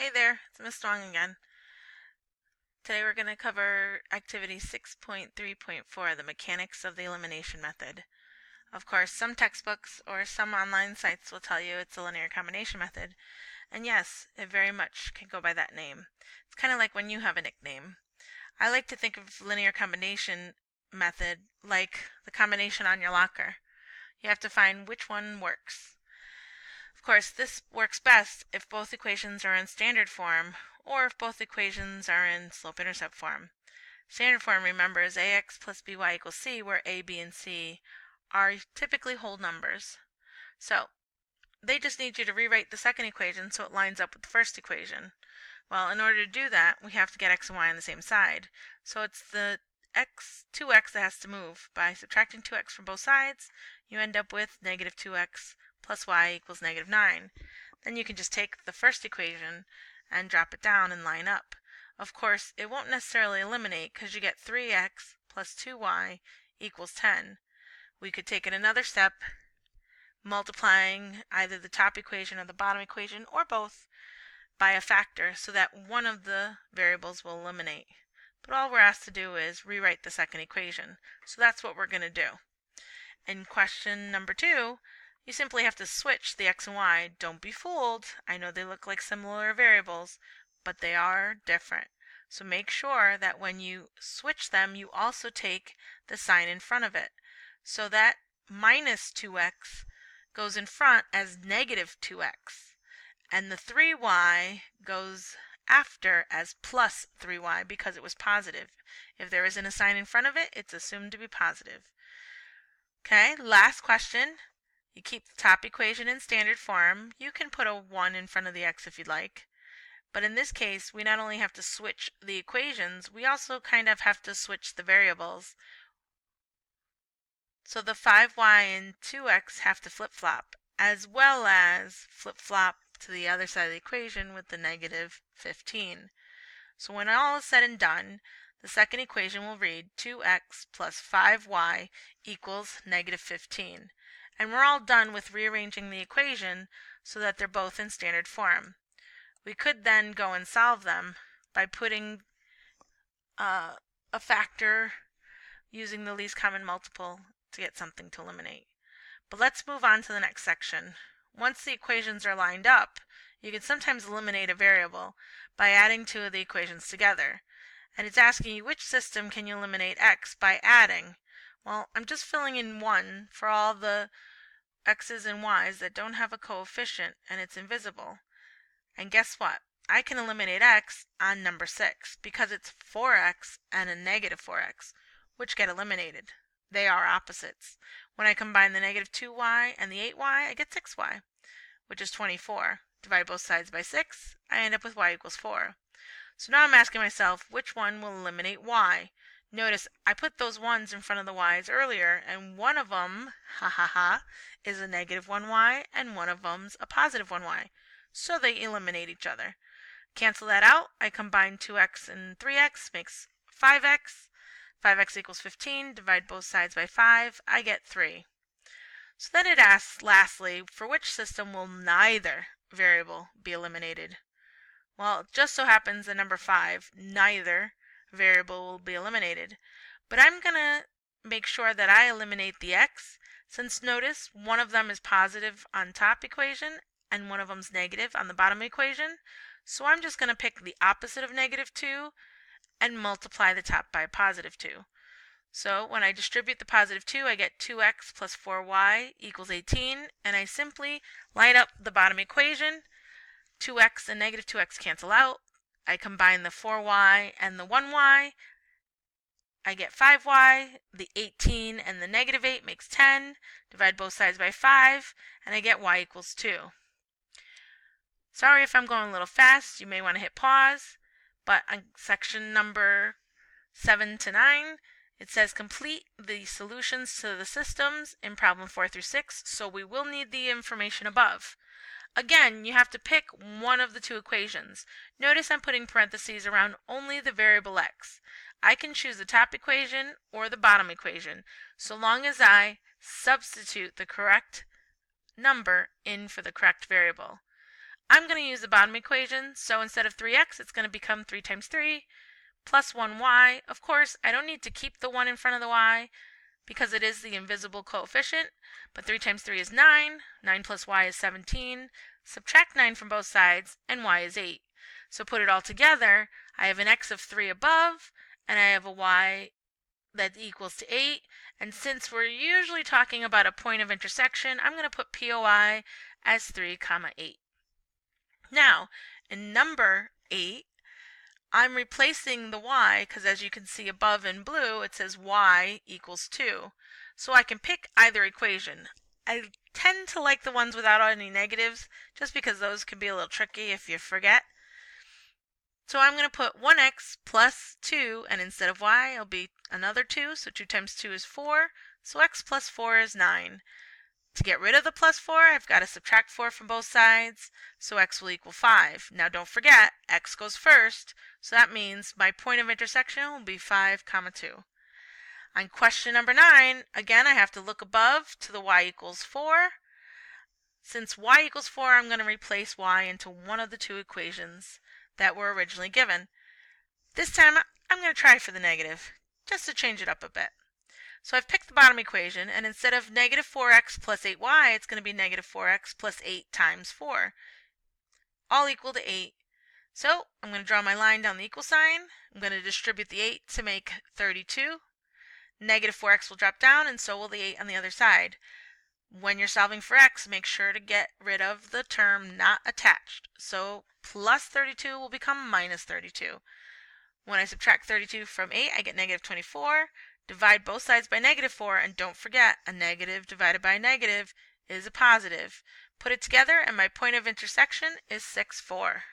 Hey there, it's Miss Strong again. Today we're going to cover activity 6.3.4, the mechanics of the elimination method. Of course, some textbooks or some online sites will tell you it's a linear combination method, and yes, it very much can go by that name. It's kind of like when you have a nickname. I like to think of linear combination method like the combination on your locker. You have to find which one works. Of course, this works best if both equations are in standard form or if both equations are in slope-intercept form. Standard form, remember, is ax plus by equals c, where a, b, and c are typically whole numbers. So they just need you to rewrite the second equation so it lines up with the first equation. Well, in order to do that, we have to get x and y on the same side. So it's the 2x that has to move. By subtracting 2x from both sides, you end up with negative 2x plus y equals negative 9. Then you can just take the first equation and drop it down and line up. Of course, it won't necessarily eliminate because you get 3x plus 2y equals 10. We could take it another step, multiplying either the top equation or the bottom equation, or both, by a factor so that one of the variables will eliminate. But all we're asked to do is rewrite the second equation. So that's what we're going to do. In question number 2, you simply have to switch the x and y. Don't be fooled. I know they look like similar variables, but they are different. So make sure that when you switch them, you also take the sign in front of it. So that minus 2x goes in front as negative 2x. And the 3y goes after as plus 3y because it was positive. If there isn't a sign in front of it, it's assumed to be positive. Okay, last question. You keep the top equation in standard form. You can put a 1 in front of the x if you'd like. But in this case, we not only have to switch the equations, we also kind of have to switch the variables. So the 5y and 2x have to flip-flop, as well as flip-flop to the other side of the equation with the negative 15. So when all is said and done, the second equation will read 2x plus 5y equals negative 15. And we're all done with rearranging the equation so that they're both in standard form. We could then go and solve them by putting a factor using the least common multiple to get something to eliminate. But let's move on to the next section. Once the equations are lined up, you can sometimes eliminate a variable by adding two of the equations together. And it's asking you which system can you eliminate x by adding. Well, I'm just filling in 1 for all the x's and y's that don't have a coefficient and it's invisible. And guess what? I can eliminate x on number 6 because it's 4x and a negative 4x, which get eliminated. They are opposites. When I combine the negative 2y and the 8y, I get 6y, which is 24. Divide both sides by 6, I end up with y equals 4. So now I'm asking myself, which one will eliminate y? Notice I put those 1's in front of the y's earlier, and one of them, is a negative 1y, and one of them's a positive 1y. So they eliminate each other. Cancel that out. I combine 2x and 3x, makes 5x. 5x equals 15. Divide both sides by 5. I get 3. So then it asks, lastly, for which system will neither variable be eliminated? Well, it just so happens that number 5, neither variable will be eliminated. But I'm going to make sure that I eliminate the x, since notice one of them is positive on top equation and one of them's negative on the bottom equation. So I'm just going to pick the opposite of negative 2 and multiply the top by a positive 2. So when I distribute the positive 2, I get 2x plus 4y equals 18, and I simply line up the bottom equation. 2x and negative 2x cancel out. I combine the 4y and the 1y. I get 5y. The 18 and the negative 8 makes 10. Divide both sides by 5, and I get y equals 2. Sorry if I'm going a little fast. You may want to hit pause. But on section number 7 to 9, it says complete the solutions to the systems in problem 4 through 6, so we will need the information above. Again, you have to pick one of the two equations. Notice I'm putting parentheses around only the variable x. I can choose the top equation or the bottom equation, so long as I substitute the correct number in for the correct variable. I'm going to use the bottom equation, so instead of 3x, it's going to become 3 times 3 plus 1y. Of course, I don't need to keep the 1 in front of the y because it is the invisible coefficient, but 3 times 3 is 9, 9 plus y is 17, subtract 9 from both sides, and y is 8. So put it all together, I have an x of 3 above, and I have a y that equals to 8, and since we're usually talking about a point of intersection, I'm going to put POI as 3, 8. Now, in number 8, I'm replacing the y because as you can see above in blue, it says y equals 2. So I can pick either equation. I tend to like the ones without any negatives just because those can be a little tricky if you forget. So I'm going to put 1x plus 2, and instead of y, it'll be another 2. So 2 times 2 is 4. So x plus 4 is 9. To get rid of the plus 4, I've got to subtract 4 from both sides, so x will equal 5. Now don't forget, x goes first, so that means my point of intersection will be 5, 2. On question number 9, again I have to look above to the y equals 4. Since y equals 4, I'm going to replace y into one of the two equations that were originally given. This time I'm going to try for the negative, just to change it up a bit. So I've picked the bottom equation, and instead of negative 4x plus 8y, it's going to be negative 4x plus 8 times 4, all equal to 8. So I'm going to draw my line down the equal sign. I'm going to distribute the 8 to make 32. Negative 4x will drop down, and so will the 8 on the other side. When you're solving for x, make sure to get rid of the term not attached. So plus 32 will become minus 32. When I subtract 32 from 8, I get negative 24. Divide both sides by negative 4, and don't forget, a negative divided by a negative is a positive. Put it together, and my point of intersection is 6, 4.